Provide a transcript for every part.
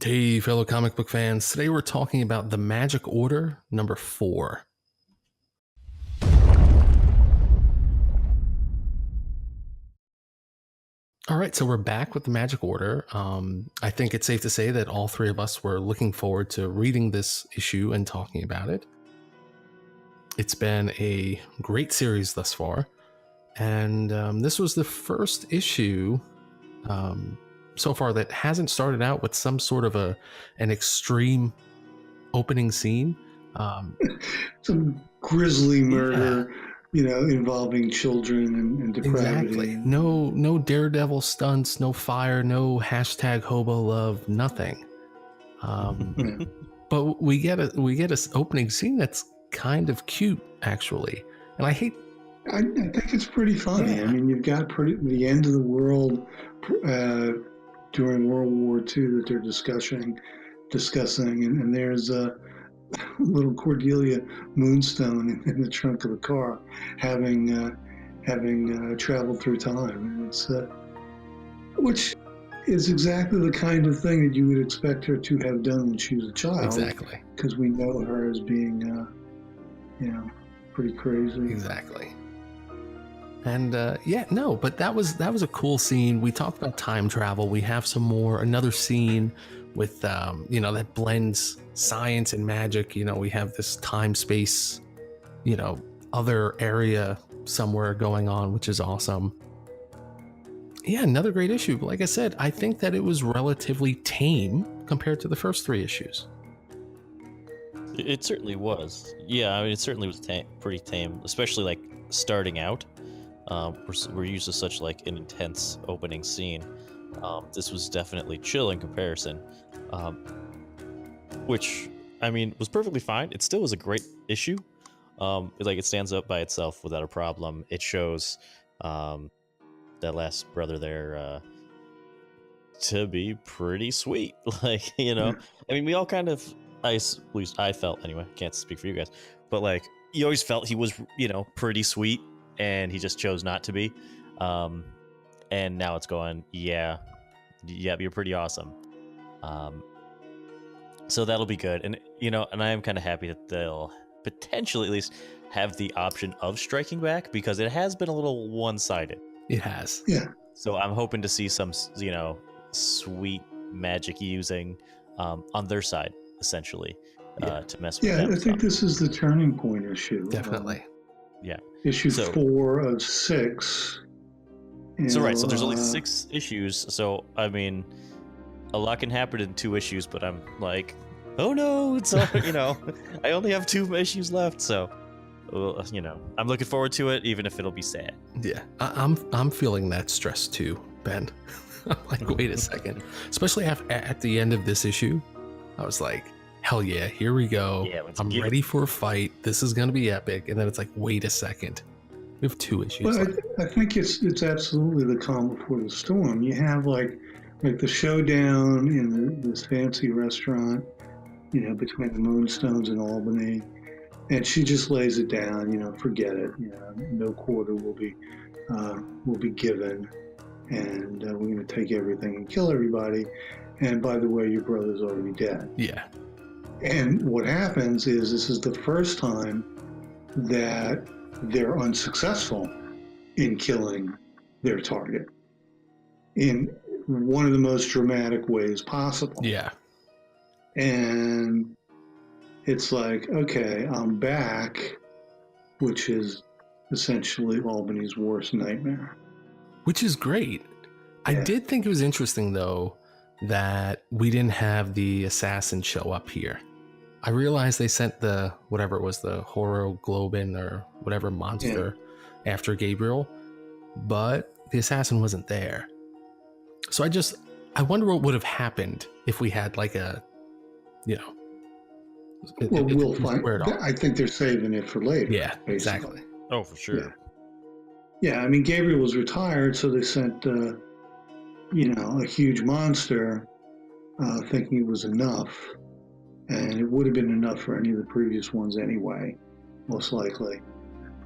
Hey, fellow comic book fans. Today we're talking about The Magic Order number 4. All right, so we're back with The Magic Order. I think it's safe to say that all three of us were looking forward to reading this issue and talking about it. It's been a great series thus far, and this was the first issue so far that hasn't started out with some sort of an extreme opening scene. Some grisly murder, involving children and depravity. Exactly. No daredevil stunts, no fire, no hashtag hobo love, nothing. But we get a opening scene that's kind of cute, actually, and I think it's pretty funny. Yeah. I mean, you've got the end of the world during World War II that they're discussing, and there's a little Cordelia Moonstone in the trunk of the car, having traveled through time. It's which is exactly the kind of thing that you would expect her to have done when she was a child. Exactly. Because we know her as being, pretty crazy. Exactly. And but that was a cool scene. We talked about time travel. We have another scene with that blends science and magic. We have this time space, other area somewhere going on, which is awesome. Yeah, another great issue. Like I said, I think that it was relatively tame compared to the first 3 issues. It certainly was. Yeah, I mean, it certainly was pretty tame, especially like starting out. We're used to such like an intense opening scene. This was definitely chill in comparison, which I mean was perfectly fine. It still was a great issue. It stands up by itself without a problem. It shows that last brother there to be pretty sweet. I mean, we all kind of, at least I felt anyway. Can't speak for you guys, but you always felt he was pretty sweet. And he just chose not to be. And now it's going, yeah, you're pretty awesome. So that'll be good. And, and I am kind of happy that they'll potentially at least have the option of striking back, because it has been a little one-sided. It has. Yeah. So I'm hoping to see some, sweet magic using on their side, essentially, to mess with them. Yeah, I think this is the turning point issue. Definitely. Yeah. Issue 4 of 6. So there's only 6 issues. So I mean, a lot can happen in 2 issues. But I'm like, oh no, it's I only have 2 issues left. So, I'm looking forward to it, even if it'll be sad. Yeah, I'm feeling that stress too, Ben. I'm like, wait a second. Especially at the end of this issue, I was like, hell yeah, here we go. Yeah, I'm ready for a fight. This is going to be epic. And then it's like, wait a second. We have 2 issues. Well, I think it's absolutely the calm before the storm. You have like the showdown in this fancy restaurant, between the Moonstones and Albany. And she just lays it down, forget it. No quarter will be given. And we're going to take everything and kill everybody. And by the way, your brother's already dead. Yeah. And what happens is this is the first time that they're unsuccessful in killing their target in one of the most dramatic ways possible. Yeah. And it's like, okay, I'm back, which is essentially Albany's worst nightmare. Which is great. Yeah. I did think it was interesting, though, that we didn't have the assassin show up here. I realized they sent the HOROLOGIUM or whatever monster after Gabriel, but the assassin wasn't there. So I wonder what would have happened if we had we'll find. I think they're saving it for later. Yeah, basically. Exactly. Oh, for sure. Yeah, I mean, Gabriel was retired, so they sent a huge monster, thinking it was enough. And it would have been enough for any of the previous ones anyway, most likely.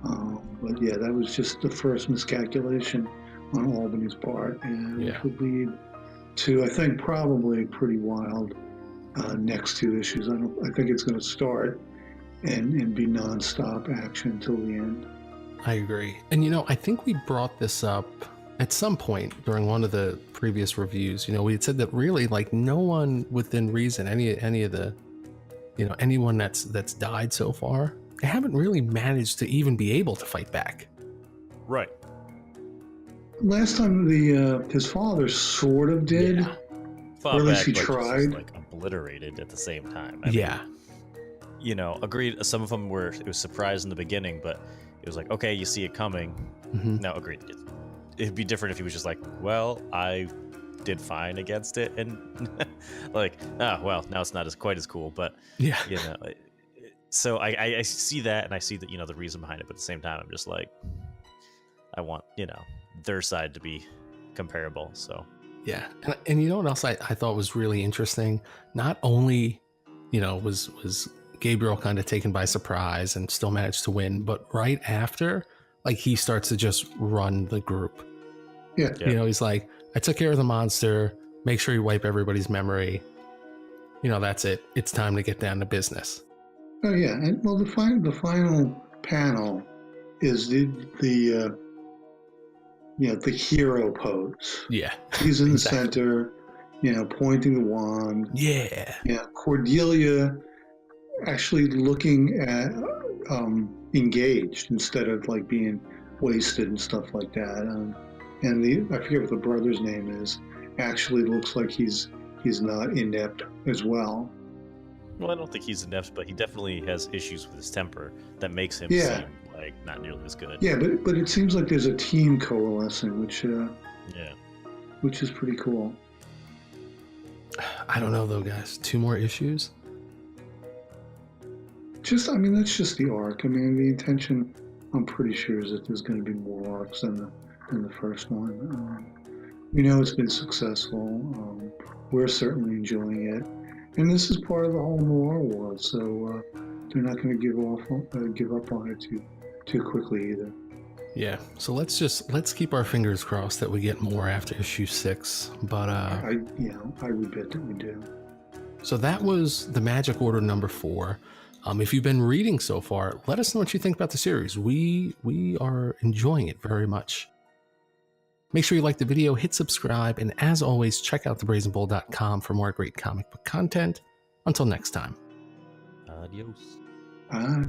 But yeah, that was just the first miscalculation on Albany's part, and which would lead to, I think, probably a pretty wild next two issues. I think it's going to start and be nonstop action until the end. I agree. And I think we brought this up at some point during one of the previous reviews. We had said that really, like, no one within reason, any of the, anyone that's died so far, they haven't really managed to even be able to fight back. Right. Last time his father sort of did. Yeah. Or at least he tried. Like obliterated at the same time. Yeah. Agreed. Some of them it was surprised in the beginning, but it was like, okay, you see it coming. Mm-hmm. No, agreed. It'd be different if he was just like, well, I did fine against it, and like, well, now it's not quite as cool, but yeah, so I see that, and I see that the reason behind it, but at the same time, I'm just like, I want their side to be comparable. So yeah, and what else I thought was really interesting? Not only was Gabriel kind of taken by surprise and still managed to win, but right after, like, he starts to just run the group. Yeah. He's like, I took care of the monster. Make sure you wipe everybody's memory. That's it. It's time to get down to business. Oh yeah, and well, the final panel is the hero pose. Yeah, he's in the center, pointing the wand. Yeah. Cordelia actually looking at engaged instead of like being wasted and stuff like that. And I forget what the brother's name is. Actually, looks like he's not inept as well. Well, I don't think he's inept, but he definitely has issues with his temper that makes him seem like not nearly as good. Yeah, but it seems like there's a team coalescing, which is pretty cool. I don't know though, guys. 2 more issues? That's just the arc. The intention, I'm pretty sure, is that there's going to be more arcs than the first one. It's been successful. We're certainly enjoying it, and this is part of the whole noir world. So they're not going to give up on it too quickly either. Yeah. So let's keep our fingers crossed that we get more after issue 6. But I would bet that we do. So that was the Magic Order number 4. If you've been reading so far, let us know what you think about the series. We are enjoying it very much. Make sure you like the video, hit subscribe, and as always, check out thebrazenbull.com for more great comic book content. Until next time. Adios. Bye.